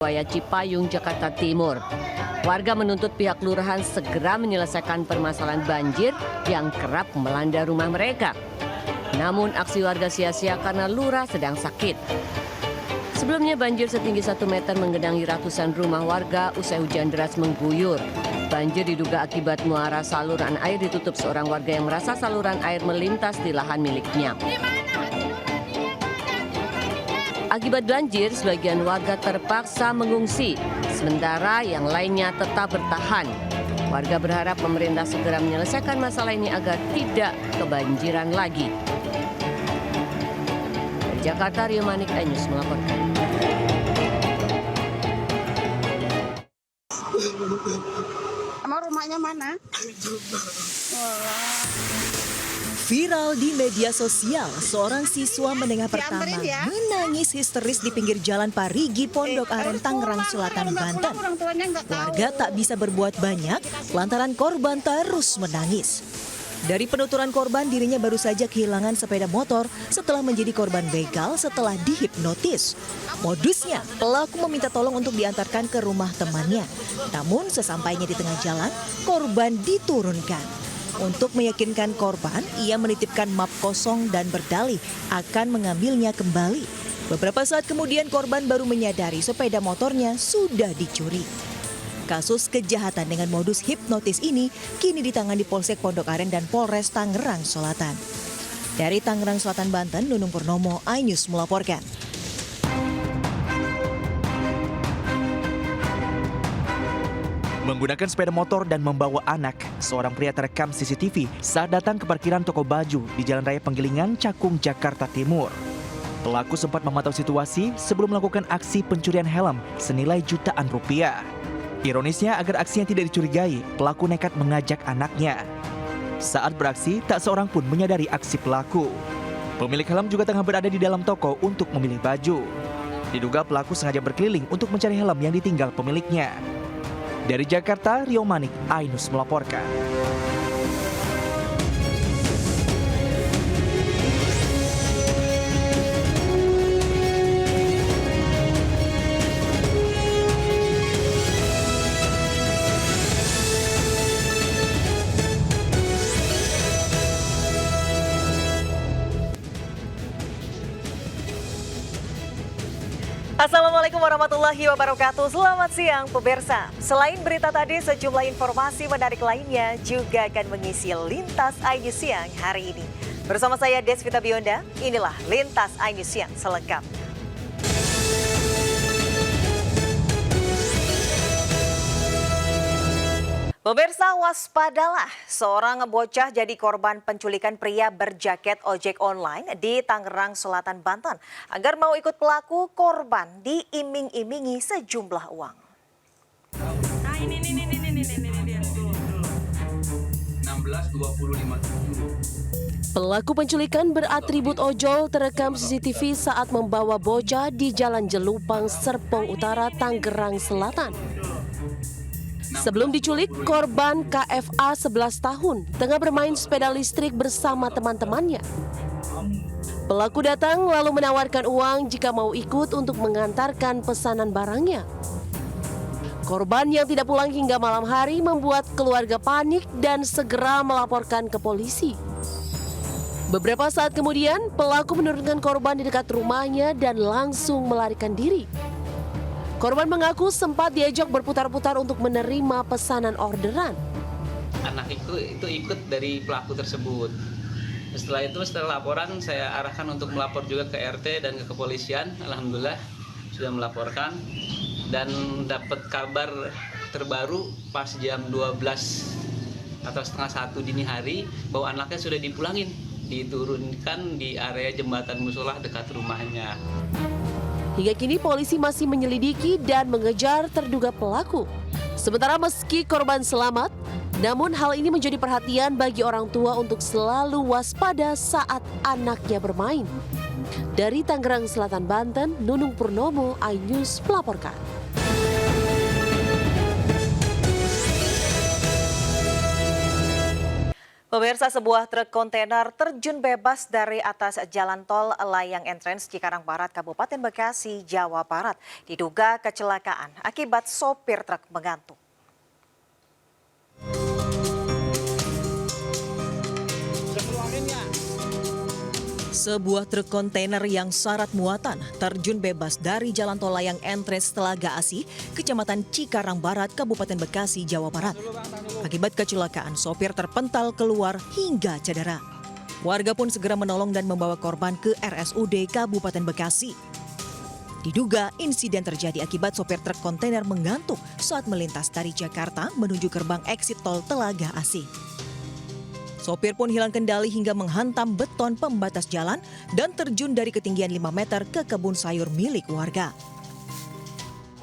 Waya Cipayung, Jakarta Timur. Warga menuntut pihak lurahan segera menyelesaikan permasalahan banjir yang kerap melanda rumah mereka. Namun aksi warga sia-sia karena lurah sedang sakit. Sebelumnya banjir setinggi 1 meter menggenangi ratusan rumah warga usai hujan deras mengguyur. Banjir diduga akibat muara saluran air ditutup seorang warga yang merasa saluran air melintas di lahan miliknya. Akibat banjir, sebagian warga terpaksa mengungsi, sementara yang lainnya tetap bertahan. Warga berharap pemerintah segera menyelesaikan masalah ini agar tidak kebanjiran lagi. Dari Jakarta, Rio Manik, iNews melaporkan. Emang rumahnya mana? Viral di media sosial, seorang siswa menengah pertama menangis histeris di pinggir jalan Parigi, Pondok Aren, Tangerang Selatan, Banten. Warga tak bisa berbuat banyak lantaran korban terus menangis. Dari penuturan korban, dirinya baru saja kehilangan sepeda motor setelah menjadi korban begal setelah dihipnotis. Modusnya, pelaku meminta tolong untuk diantarkan ke rumah temannya. Namun sesampainya di tengah jalan, korban diturunkan. Untuk meyakinkan korban, ia menitipkan map kosong dan berdalih akan mengambilnya kembali. Beberapa saat kemudian korban baru menyadari sepeda motornya sudah dicuri. Kasus kejahatan dengan modus hipnotis ini kini ditangani Polsek Pondok Aren dan Polres Tangerang Selatan. Dari Tangerang Selatan, Banten, Nunung Purnomo, iNews melaporkan. Menggunakan sepeda motor dan membawa anak, seorang pria terekam CCTV saat datang ke parkiran toko baju di Jalan Raya Penggilingan, Cakung, Jakarta Timur. Pelaku sempat memantau situasi sebelum melakukan aksi pencurian helm senilai jutaan rupiah. Ironisnya, agar aksinya tidak dicurigai, pelaku nekat mengajak anaknya. Saat beraksi, tak seorang pun menyadari aksi pelaku. Pemilik helm juga tengah berada di dalam toko untuk memilih baju. Diduga pelaku sengaja berkeliling untuk mencari helm yang ditinggal pemiliknya. Dari Jakarta, Rio Manik, iNews melaporkan. Assalamualaikum warahmatullahi wabarakatuh. Selamat siang pemirsa. Selain berita tadi, sejumlah informasi menarik lainnya juga akan mengisi Lintas iNews Siang hari ini. Bersama saya Desvita Bionda, inilah Lintas iNews Siang selengkapnya. Pemirsa, waspadalah, seorang bocah jadi korban penculikan pria berjaket ojek online di Tangerang Selatan, Banten. Agar mau ikut pelaku, korban diiming-imingi sejumlah uang. Nah ini dia. 16, 25, 7. Pelaku penculikan beratribut ojol terekam CCTV saat membawa bocah di Jalan Jelupang, Serpong Utara, Tangerang Selatan. Sebelum diculik, korban KFA 11 tahun tengah bermain sepeda listrik bersama teman-temannya. Pelaku datang lalu menawarkan uang jika mau ikut untuk mengantarkan pesanan barangnya. Korban yang tidak pulang hingga malam hari membuat keluarga panik dan segera melaporkan ke polisi. Beberapa saat kemudian, pelaku menurunkan korban di dekat rumahnya dan langsung melarikan diri. Korban mengaku sempat diajak berputar-putar untuk menerima pesanan orderan. Anak itu ikut dari pelaku tersebut. Setelah laporan saya arahkan untuk melapor juga ke RT dan ke kepolisian. Alhamdulillah sudah melaporkan dan dapat kabar terbaru pas jam 12 atau setengah 1 dini hari bahwa anaknya sudah dipulangin, diturunkan di area jembatan musola dekat rumahnya. Hingga kini polisi masih menyelidiki dan mengejar terduga pelaku. Sementara meski korban selamat, namun hal ini menjadi perhatian bagi orang tua untuk selalu waspada saat anaknya bermain. Dari Tangerang Selatan, Banten, Nunung Purnomo, iNews melaporkan. Pemirsa, sebuah truk kontainer terjun bebas dari atas jalan tol layang entrance Cikarang Barat, Kabupaten Bekasi, Jawa Barat. Diduga kecelakaan akibat sopir truk mengantuk. Sebuah truk kontainer yang syarat muatan terjun bebas dari jalan tol layang entrance Telaga Asih, Kecamatan Cikarang Barat, Kabupaten Bekasi, Jawa Barat. Akibat kecelakaan, sopir terpental keluar hingga cedera. Warga pun segera menolong dan membawa korban ke RSUD Kabupaten Bekasi. Diduga insiden terjadi akibat sopir truk kontainer mengantuk saat melintas dari Jakarta menuju gerbang eksit tol Telaga Asih. Sopir pun hilang kendali hingga menghantam beton pembatas jalan dan terjun dari ketinggian 5 meter ke kebun sayur milik warga.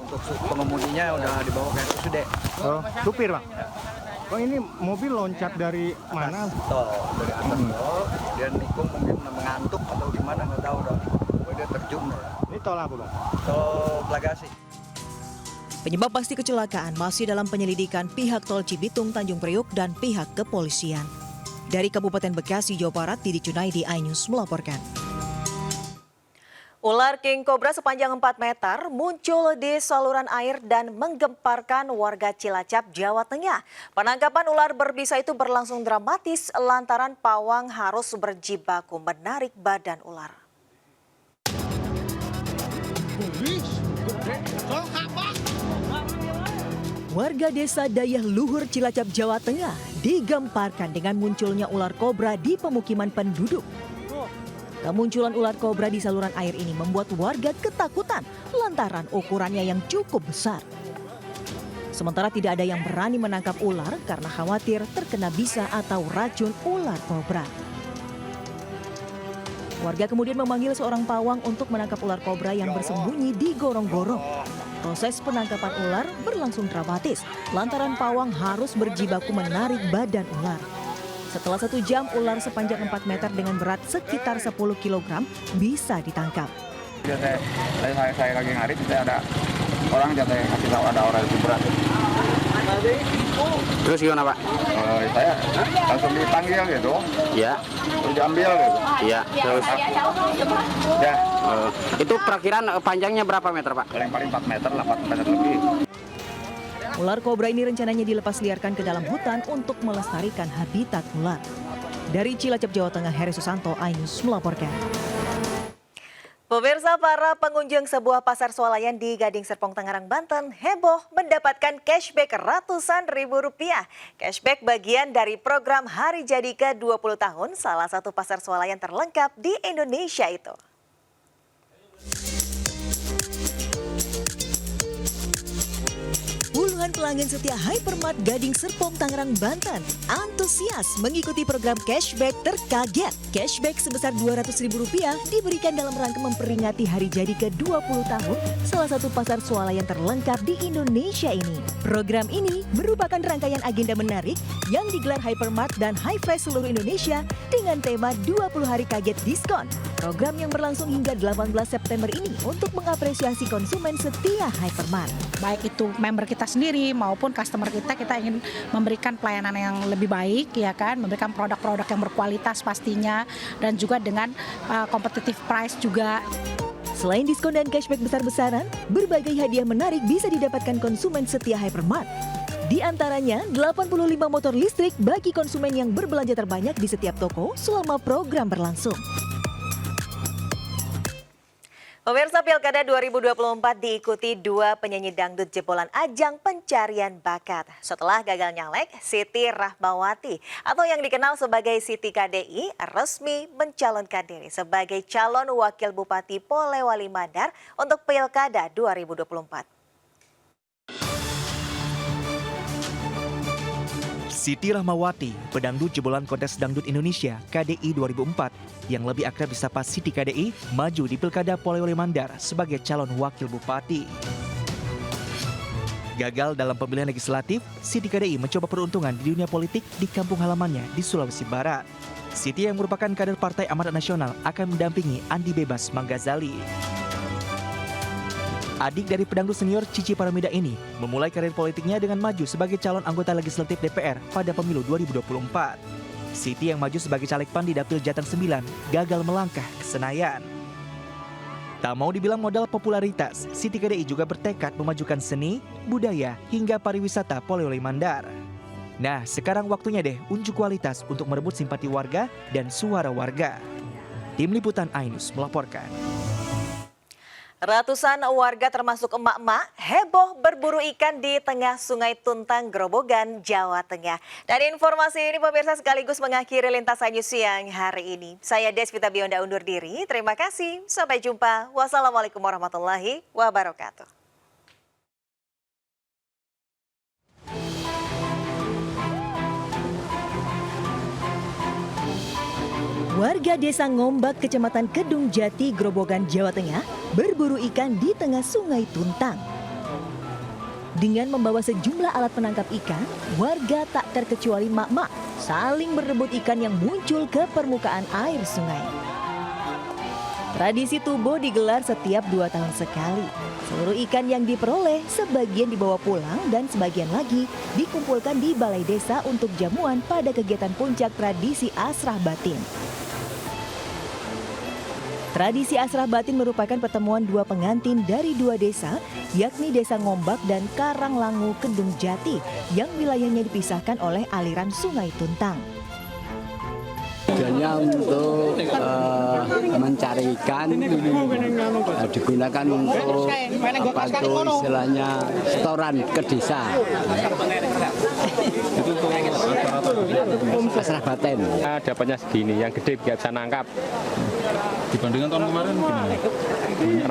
Untuk pengemudinya udah dibawa ke RSUD. Oh, supir bang? Bang, ini mobil loncat dari mana? Tol, dari atas tol. Dia nikung mungkin mengantuk atau gimana nggak tahu dah. Dia terjun. Ini tol apa bang? Tol Telaga Asih. Penyebab pasti kecelakaan masih dalam penyelidikan pihak tol Cibitung, Tanjung Priuk dan pihak kepolisian. Dari Kabupaten Bekasi, Jawa Barat, Didi Junaidi, iNews melaporkan. Ular king cobra sepanjang 4 meter muncul di saluran air dan menggemparkan warga Cilacap, Jawa Tengah. Penangkapan ular berbisa itu berlangsung dramatis lantaran pawang harus berjibaku menarik badan ular. Warga desa Dayah Luhur, Cilacap, Jawa Tengah digemparkan dengan munculnya ular kobra di pemukiman penduduk. Kemunculan ular kobra di saluran air ini membuat warga ketakutan lantaran ukurannya yang cukup besar. Sementara tidak ada yang berani menangkap ular karena khawatir terkena bisa atau racun ular kobra. Warga kemudian memanggil seorang pawang untuk menangkap ular kobra yang bersembunyi di gorong-gorong. Proses penangkapan ular berlangsung dramatis lantaran pawang harus berjibaku menarik badan ular. Setelah 1 jam, ular sepanjang 4 meter dengan berat sekitar 10 kg bisa ditangkap. Saya lagi ngarit, ada orang jatuh kasih tahu ada orang lebih berat. Terus gimana Pak? Saya langsung dipanggil gitu. Ya. Terus diambil gitu. Iya. Terus. Ya. Itu perkiraan panjangnya berapa meter Pak? Paling 4 meter lah, 4 meter lebih. Ular kobra ini rencananya dilepas liarkan ke dalam hutan untuk melestarikan habitat ular. Dari Cilacap, Jawa Tengah, Heri Susanto, iNews melaporkan. Pemirsa, para pengunjung sebuah pasar swalayan di Gading Serpong, Tangerang, Banten heboh mendapatkan cashback ratusan ribu rupiah. Cashback bagian dari program Hari Jadi ke-20 tahun salah satu pasar swalayan terlengkap di Indonesia itu. Puluhan pelanggan setia Hypermart Gading Serpong, Tangerang, Banten antusias mengikuti program cashback terkaget. Cashback sebesar Rp200.000 diberikan dalam rangka memperingati hari jadi ke-20 tahun salah satu pasar swalayan terlengkap di Indonesia ini. Program ini merupakan rangkaian agenda menarik yang digelar Hypermart dan High Fresh seluruh Indonesia dengan tema 20 hari kaget diskon. Program yang berlangsung hingga 18 September ini untuk mengapresiasi konsumen setia Hypermart. Baik itu member kita sendiri maupun customer kita ingin memberikan pelayanan yang lebih baik, ya kan, memberikan produk-produk yang berkualitas pastinya dan juga dengan competitive price juga. Selain diskon dan cashback besar-besaran, berbagai hadiah menarik bisa didapatkan konsumen setia Hypermart. Di antaranya 85 motor listrik bagi konsumen yang berbelanja terbanyak di setiap toko selama program berlangsung. Pemirsa, Pilkada 2024 diikuti 2 penyanyi dangdut jebolan ajang pencarian bakat. Setelah gagal nyalek, Siti Rahmawati atau yang dikenal sebagai Siti KDI resmi mencalonkan diri sebagai calon wakil Bupati Polewali Mandar untuk Pilkada 2024. Siti Rahmawati, pedangdut jebolan kontes dangdut Indonesia KDI 2004 yang lebih akrab disapa Siti KDI, maju di Pilkada Polewali Mandar sebagai calon wakil bupati. Gagal dalam pemilihan legislatif, Siti KDI mencoba peruntungan di dunia politik di kampung halamannya di Sulawesi Barat. Siti yang merupakan kader Partai Amanat Nasional akan mendampingi Andi Bebas Manggazali. Adik dari pedangdut senior Cici Paramida ini memulai karir politiknya dengan maju sebagai calon anggota legislatif DPR pada pemilu 2024. Siti yang maju sebagai caleg PAN di Dapil Jateng 9 gagal melangkah ke Senayan. Tak mau dibilang modal popularitas, Siti KDI juga bertekad memajukan seni, budaya, hingga pariwisata Polewali Mandar. Nah, sekarang waktunya deh unjuk kualitas untuk merebut simpati warga dan suara warga. Tim Liputan Ainus melaporkan. Ratusan warga termasuk emak-emak heboh berburu ikan di tengah Sungai Tuntang, Grobogan, Jawa Tengah. Dan informasi ini pemirsa sekaligus mengakhiri Lintasan News siang hari ini. Saya Desvita Bionda undur diri. Terima kasih. Sampai jumpa. Wassalamualaikum warahmatullahi wabarakatuh. Warga Desa Ngombak, Kecamatan Kedung Jati, Grobogan, Jawa Tengah, berburu ikan di tengah Sungai Tuntang. Dengan membawa sejumlah alat penangkap ikan, warga tak terkecuali mak-mak saling berebut ikan yang muncul ke permukaan air sungai. Tradisi tubo digelar setiap 2 tahun sekali. Seluruh ikan yang diperoleh sebagian dibawa pulang dan sebagian lagi dikumpulkan di balai desa untuk jamuan pada kegiatan puncak tradisi Asrah Batin. Tradisi Asrah Batin merupakan pertemuan 2 pengantin dari 2 desa, yakni Desa Ngombak dan Karanglangu, Kedung Jati, yang wilayahnya dipisahkan oleh aliran Sungai Tuntang. Tujuannya untuk mencari ikan, digunakan untuk apa tuh istilahnya setoran ke desa. Itu untuk Asrah Batin. Dapatnya segini, yang gede nggak bisa nangkap. Dibandingkan tahun kemarin gimana?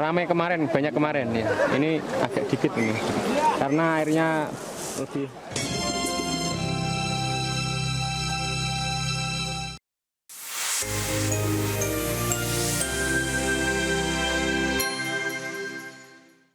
Ramai kemarin, banyak kemarin ya. Ini agak dikit ini, karena airnya lebih.